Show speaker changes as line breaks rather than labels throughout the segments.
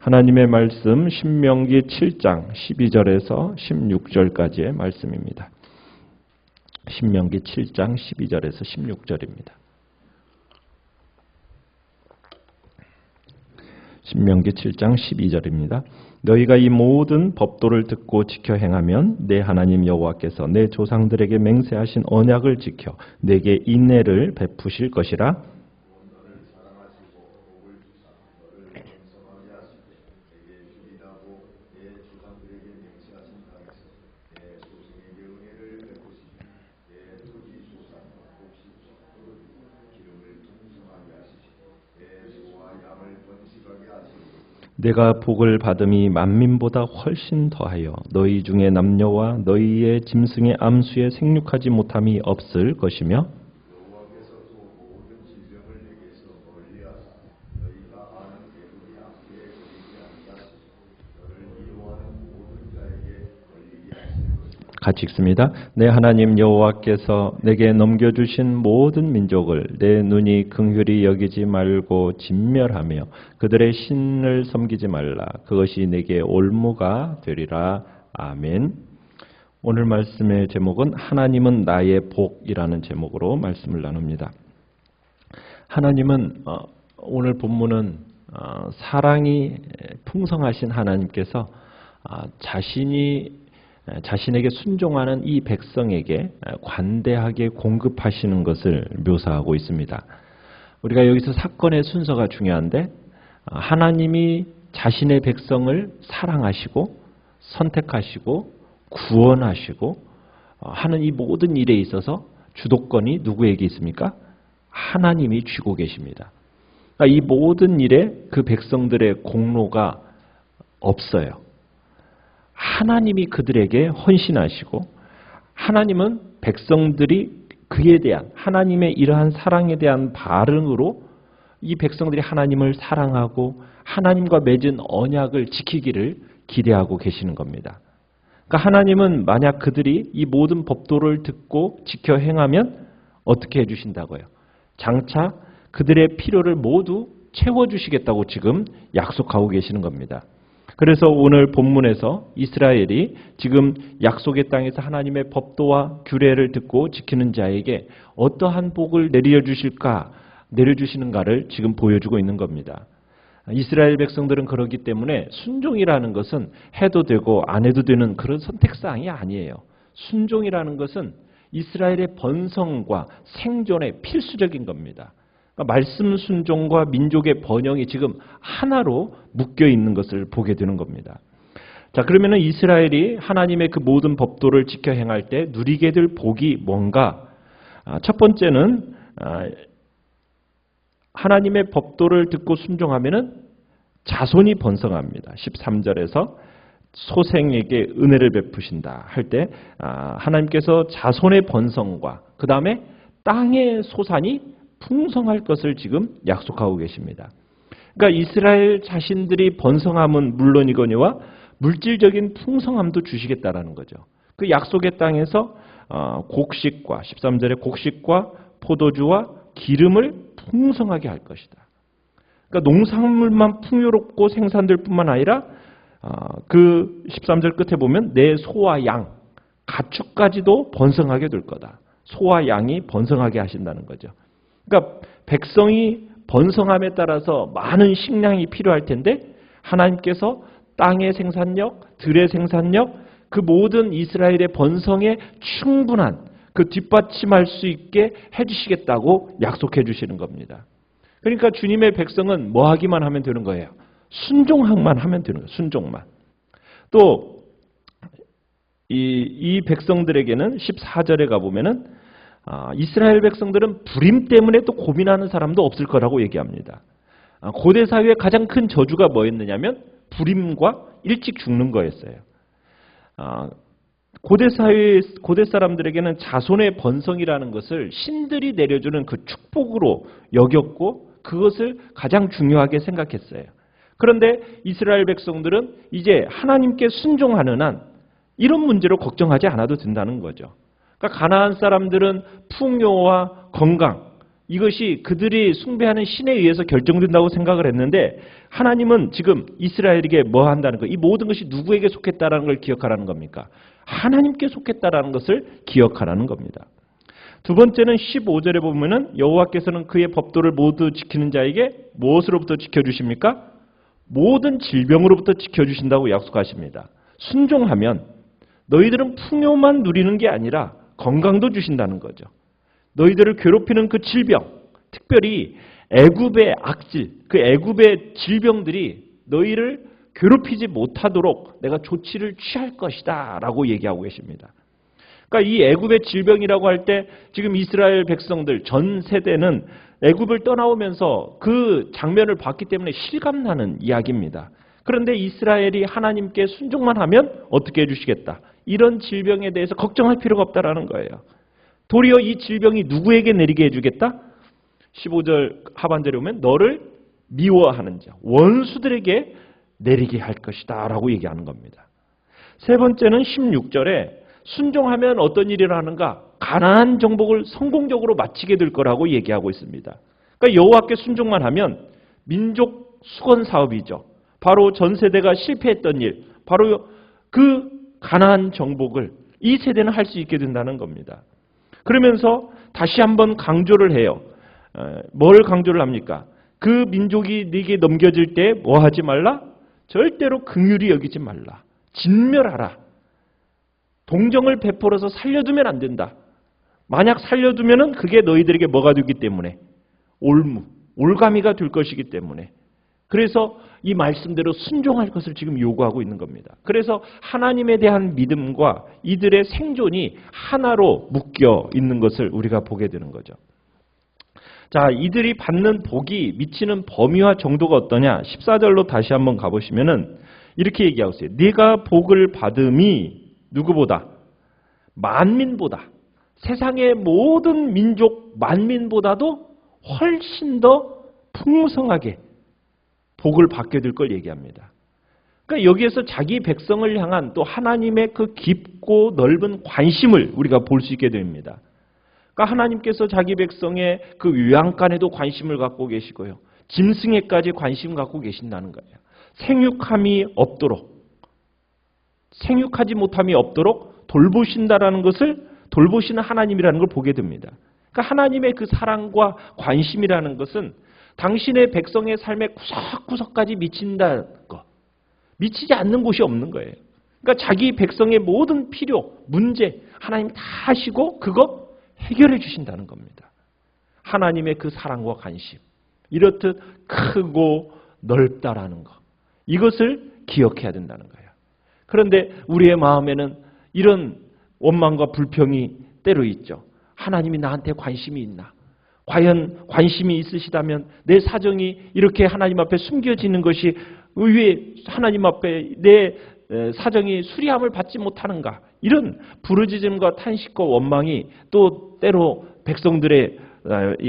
하나님의 말씀 신명기 7장 12절에서 16절까지의 말씀입니다. 신명기 7장 12절에서 16절입니다. 신명기 7장 12절입니다. 너희가 이 모든 법도를 듣고 지켜 행하면 내 하나님 여호와께서 내 조상들에게 맹세하신 언약을 지켜 내게 인내를 베푸실 것이라. 내가 복을 받음이 만민보다 훨씬 더하여 너희 중에 남녀와 너희의 짐승의 암수에 생육하지 못함이 없을 것이며 같이 읽습니다. 내 하나님 여호와께서 내게 넘겨주신 모든 민족을 내 눈이 긍휼히 여기지 말고 진멸하며 그들의 신을 섬기지 말라. 그것이 내게 올무가 되리라. 아멘. 오늘 말씀의 제목은 하나님은 나의 복이라는 제목으로 말씀을 나눕니다. 하나님은 오늘 본문은 사랑이 풍성하신 하나님께서 자신에게 순종하는 이 백성에게 관대하게 공급하시는 것을 묘사하고 있습니다. 우리가 여기서 사건의 순서가 중요한데 하나님이 자신의 백성을 사랑하시고 선택하시고 구원하시고 하는 이 모든 일에 있어서 주도권이 누구에게 있습니까? 하나님이 쥐고 계십니다. 그러니까 이 모든 일에 그 백성들의 공로가 없어요. 하나님이 그들에게 헌신하시고 하나님은 백성들이 그에 대한 하나님의 이러한 사랑에 대한 반응으로 이 백성들이 하나님을 사랑하고 하나님과 맺은 언약을 지키기를 기대하고 계시는 겁니다. 그러니까 하나님은 만약 그들이 이 모든 법도를 듣고 지켜 행하면 어떻게 해주신다고요? 장차 그들의 필요를 모두 채워주시겠다고 지금 약속하고 계시는 겁니다. 그래서 오늘 본문에서 이스라엘이 지금 약속의 땅에서 하나님의 법도와 규례를 듣고 지키는 자에게 어떠한 복을 내려주시는가를 지금 보여주고 있는 겁니다. 이스라엘 백성들은 그렇기 때문에 순종이라는 것은 해도 되고 안 해도 되는 그런 선택사항이 아니에요. 순종이라는 것은 이스라엘의 번성과 생존에 필수적인 겁니다. 그러니까 말씀 순종과 민족의 번영이 지금 하나로 묶여 있는 것을 보게 되는 겁니다. 자, 그러면은 이스라엘이 하나님의 그 모든 법도를 지켜 행할 때 누리게 될 복이 뭔가? 첫 번째는 하나님의 법도를 듣고 순종하면은 자손이 번성합니다. 13절에서 소생에게 은혜를 베푸신다 할 때 하나님께서 자손의 번성과 그 다음에 땅의 소산이 풍성할 것을 지금 약속하고 계십니다. 그러니까 이스라엘 자신들이 번성함은 물론이거니와 물질적인 풍성함도 주시겠다라는 거죠. 그 약속의 땅에서 곡식과 13절에 곡식과 포도주와 기름을 풍성하게 할 것이다. 그러니까 농산물만 풍요롭고 생산될 뿐만 아니라 그 13절 끝에 보면 내 소와 양, 가축까지도 번성하게 될 거다. 소와 양이 번성하게 하신다는 거죠. 그러니까 백성이 번성함에 따라서 많은 식량이 필요할 텐데 하나님께서 땅의 생산력, 들의 생산력, 그 모든 이스라엘의 번성에 충분한 그 뒷받침할 수 있게 해주시겠다고 약속해 주시는 겁니다. 그러니까 주님의 백성은 뭐 하기만 하면 되는 거예요? 순종만 하면 되는 거예요. 순종만. 또 이 백성들에게는 14절에 가보면은 이스라엘 백성들은 불임 때문에 또 고민하는 사람도 없을 거라고 얘기합니다. 고대 사회의 가장 큰 저주가 뭐였느냐면 불임과 일찍 죽는 거였어요. 고대 사람들에게는 자손의 번성이라는 것을 신들이 내려주는 그 축복으로 여겼고 그것을 가장 중요하게 생각했어요. 그런데 이스라엘 백성들은 이제 하나님께 순종하는 한 이런 문제로 걱정하지 않아도 된다는 거죠. 그러니까 가나안 사람들은 풍요와 건강 이것이 그들이 숭배하는 신에 의해서 결정된다고 생각을 했는데 하나님은 지금 이스라엘에게 뭐 한다는 거? 이 모든 것이 누구에게 속했다라는 걸 기억하라는 겁니까? 하나님께 속했다라는 것을 기억하라는 겁니다. 두 번째는 15절에 보면은 여호와께서는 그의 법도를 모두 지키는 자에게 무엇으로부터 지켜주십니까? 모든 질병으로부터 지켜주신다고 약속하십니다. 순종하면 너희들은 풍요만 누리는 게 아니라 건강도 주신다는 거죠. 너희들을 괴롭히는 그 질병, 특별히 애굽의 악질, 그 애굽의 질병들이 너희를 괴롭히지 못하도록 내가 조치를 취할 것이다 라고 얘기하고 계십니다. 그러니까 이 애굽의 질병이라고 할 때 지금 이스라엘 백성들 전 세대는 애굽을 떠나오면서 그 장면을 봤기 때문에 실감나는 이야기입니다. 그런데 이스라엘이 하나님께 순종만 하면 어떻게 해주시겠다. 이런 질병에 대해서 걱정할 필요가 없다라는 거예요. 도리어 이 질병이 누구에게 내리게 해주겠다? 15절 하반절에 보면 너를 미워하는 자, 원수들에게 내리게 할 것이다 라고 얘기하는 겁니다. 세 번째는 16절에 순종하면 어떤 일이 일어나는가? 가나안 정복을 성공적으로 마치게 될 거라고 얘기하고 있습니다. 그러니까 여호와께 순종만 하면 민족 수건 사업이죠. 바로 전 세대가 실패했던 일, 바로 그 가나안 정복을 이 세대는 할 수 있게 된다는 겁니다. 그러면서 다시 한번 강조를 해요. 뭘 강조를 합니까? 그 민족이 네게 넘겨질 때 뭐 하지 말라? 절대로 긍휼히 여기지 말라. 진멸하라. 동정을 베풀어서 살려두면 안 된다. 만약 살려두면은 그게 너희들에게 뭐가 되기 때문에 올가미가 될 것이기 때문에 그래서 이 말씀대로 순종할 것을 지금 요구하고 있는 겁니다. 그래서 하나님에 대한 믿음과 이들의 생존이 하나로 묶여 있는 것을 우리가 보게 되는 거죠. 자, 이들이 받는 복이 미치는 범위와 정도가 어떠냐? 14절로 다시 한번 가보시면은 이렇게 얘기하고 있어요. 네가 복을 받음이 누구보다? 만민보다. 세상의 모든 민족 만민보다도 훨씬 더 풍성하게 복을 받게 될 걸 얘기합니다. 그러니까 여기에서 자기 백성을 향한 또 하나님의 그 깊고 넓은 관심을 우리가 볼 수 있게 됩니다. 그러니까 하나님께서 자기 백성의 그 요양간에도 관심을 갖고 계시고요. 짐승에까지 관심 갖고 계신다는 거예요. 생육함이 없도록, 생육하지 못함이 없도록 돌보신다라는 것을 돌보시는 하나님이라는 걸 보게 됩니다. 그러니까 하나님의 그 사랑과 관심이라는 것은 당신의 백성의 삶의 구석구석까지 미친다는 거. 미치지 않는 곳이 없는 거예요. 그러니까 자기 백성의 모든 필요, 문제 하나님 다 하시고 그거 해결해 주신다는 겁니다. 하나님의 그 사랑과 관심. 이렇듯 크고 넓다라는 거. 이것을 기억해야 된다는 거예요. 그런데 우리의 마음에는 이런 원망과 불평이 때로 있죠. 하나님이 나한테 관심이 있나? 과연 관심이 있으시다면 내 사정이 이렇게 하나님 앞에 숨겨지는 것이 왜 하나님 앞에 내 사정이 수리함을 받지 못하는가? 이런 부르짖음과 탄식과 원망이 또 때로 백성들의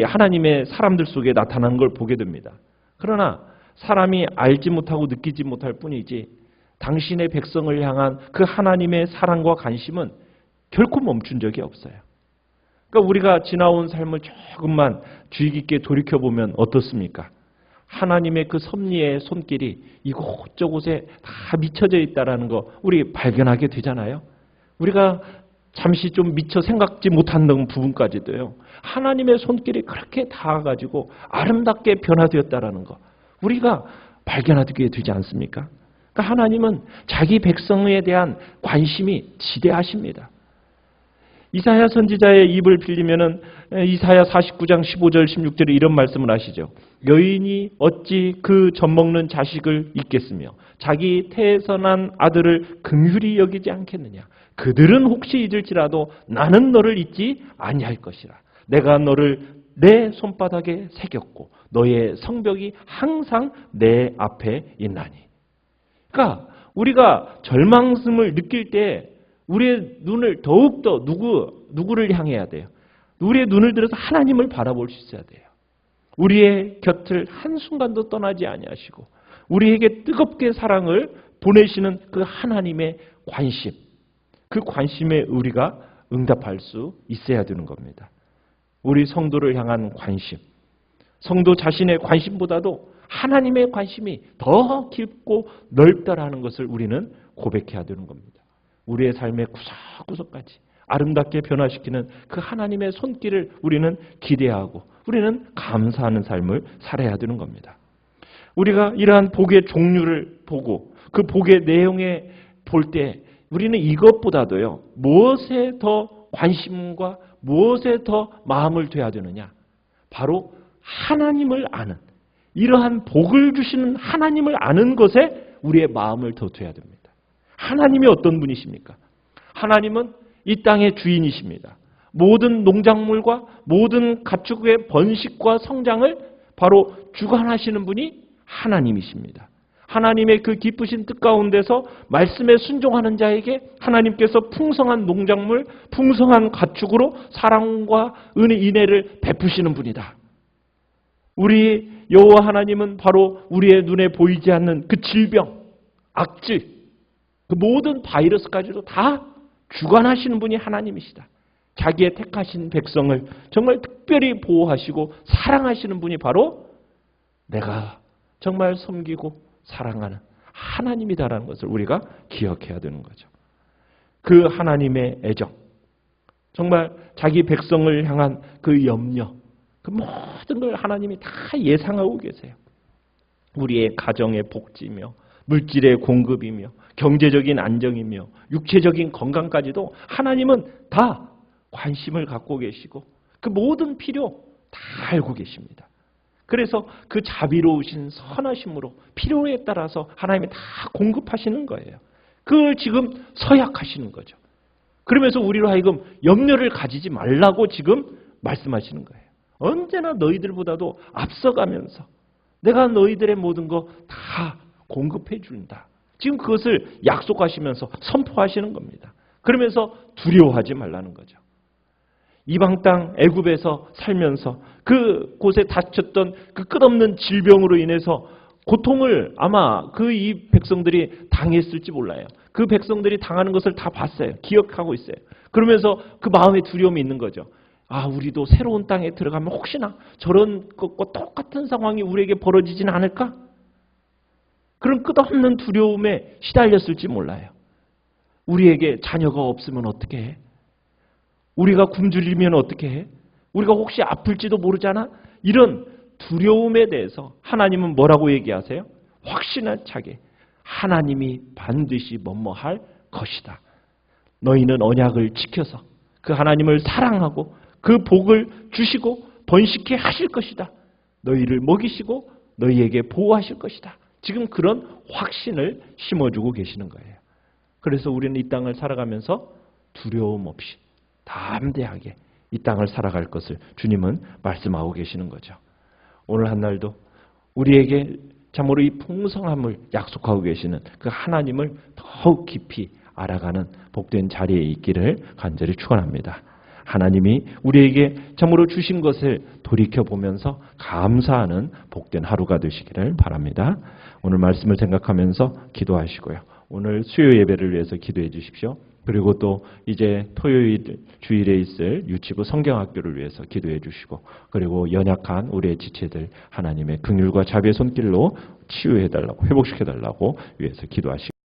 하나님의 사람들 속에 나타나는 걸 보게 됩니다. 그러나 사람이 알지 못하고 느끼지 못할 뿐이지 당신의 백성을 향한 그 하나님의 사랑과 관심은 결코 멈춘 적이 없어요. 그러니까 우리가 지나온 삶을 조금만 주의 깊게 돌이켜보면 어떻습니까? 하나님의 그 섭리의 손길이 이곳저곳에 다 미쳐져 있다는 거 우리 발견하게 되잖아요. 우리가 잠시 좀 미처 생각지 못한 부분까지도요. 하나님의 손길이 그렇게 닿아가지고 아름답게 변화되었다는 거 우리가 발견하게 되지 않습니까? 그러니까 하나님은 자기 백성에 대한 관심이 지대하십니다. 이사야 선지자의 입을 빌리면은 이사야 49장 15절 16절에 이런 말씀을 하시죠. 여인이 어찌 그 젖먹는 자식을 잊겠으며 자기 태에서난 아들을 긍휼히 여기지 않겠느냐. 그들은 혹시 잊을지라도 나는 너를 잊지 아니할 것이라. 내가 너를 내 손바닥에 새겼고 너의 성벽이 항상 내 앞에 있나니. 그러니까 우리가 절망심을 느낄 때 우리의 눈을 더욱더 누구를 향해야 돼요? 우리의 눈을 들어서 하나님을 바라볼 수 있어야 돼요. 우리의 곁을 한순간도 떠나지 아니하시고 우리에게 뜨겁게 사랑을 보내시는 그 하나님의 관심, 그 관심에 우리가 응답할 수 있어야 되는 겁니다. 우리 성도를 향한 관심, 성도 자신의 관심보다도 하나님의 관심이 더 깊고 넓다라는 것을 우리는 고백해야 되는 겁니다. 우리의 삶의 구석구석까지 아름답게 변화시키는 그 하나님의 손길을 우리는 기대하고 우리는 감사하는 삶을 살아야 되는 겁니다. 우리가 이러한 복의 종류를 보고 그 복의 내용에 볼 때 우리는 이것보다도요, 무엇에 더 관심과 무엇에 더 마음을 둬야 되느냐? 바로 하나님을 아는, 이러한 복을 주시는 하나님을 아는 것에 우리의 마음을 더 둬야 됩니다. 하나님이 어떤 분이십니까? 하나님은 이 땅의 주인이십니다. 모든 농작물과 모든 가축의 번식과 성장을 바로 주관하시는 분이 하나님이십니다. 하나님의 그 기쁘신 뜻 가운데서 말씀에 순종하는 자에게 하나님께서 풍성한 농작물, 풍성한 가축으로 사랑과 은혜를 베푸시는 분이다. 우리 여호와 하나님은 바로 우리의 눈에 보이지 않는 그 질병, 악질, 그 모든 바이러스까지도 다 주관하시는 분이 하나님이시다. 자기의 택하신 백성을 정말 특별히 보호하시고 사랑하시는 분이 바로 내가 정말 섬기고 사랑하는 하나님이다라는 것을 우리가 기억해야 되는 거죠. 그 하나님의 애정, 정말 자기 백성을 향한 그 염려, 그 모든 걸 하나님이 다 예상하고 계세요. 우리의 가정의 복지며 물질의 공급이며 경제적인 안정이며 육체적인 건강까지도 하나님은 다 관심을 갖고 계시고 그 모든 필요 다 알고 계십니다. 그래서 그 자비로우신 선하심으로 필요에 따라서 하나님이 다 공급하시는 거예요. 그걸 지금 서약하시는 거죠. 그러면서 우리로 하여금 염려를 가지지 말라고 지금 말씀하시는 거예요. 언제나 너희들보다도 앞서가면서 내가 너희들의 모든 거 다 공급해 준다. 지금 그것을 약속하시면서 선포하시는 겁니다. 그러면서 두려워하지 말라는 거죠. 이방 땅 애굽에서 살면서 그 곳에 닥쳤던 그 끝없는 질병으로 인해서 고통을 아마 그 이 백성들이 당했을지 몰라요. 그 백성들이 당하는 것을 다 봤어요. 기억하고 있어요. 그러면서 그 마음에 두려움이 있는 거죠. 아, 우리도 새로운 땅에 들어가면 혹시나 저런 것과 똑같은 상황이 우리에게 벌어지지는 않을까? 그런 끝없는 두려움에 시달렸을지 몰라요. 우리에게 자녀가 없으면 어떻게 해? 우리가 굶주리면 어떻게 해? 우리가 혹시 아플지도 모르잖아? 이런 두려움에 대해서 하나님은 뭐라고 얘기하세요? 확신차게 하나님이 반드시 뭐뭐할 것이다. 너희는 언약을 지켜서 그 하나님을 사랑하고 그 복을 주시고 번식케 하실 것이다. 너희를 먹이시고 너희에게 보호하실 것이다. 지금 그런 확신을 심어주고 계시는 거예요. 그래서 우리는 이 땅을 살아가면서 두려움 없이 담대하게 이 땅을 살아갈 것을 주님은 말씀하고 계시는 거죠. 오늘 한날도 우리에게 참으로 이 풍성함을 약속하고 계시는 그 하나님을 더욱 깊이 알아가는 복된 자리에 있기를 간절히 축원합니다. 하나님이 우리에게 참으로 주신 것을 돌이켜보면서 감사하는 복된 하루가 되시기를 바랍니다. 오늘 말씀을 생각하면서 기도하시고요. 오늘 수요 예배를 위해서 기도해 주십시오. 그리고 또 이제 토요일 주일에 있을 유치부 성경학교를 위해서 기도해 주시고 그리고 연약한 우리의 지체들 하나님의 긍휼과 자비의 손길로 치유해 달라고 회복시켜 달라고 위해서 기도하시고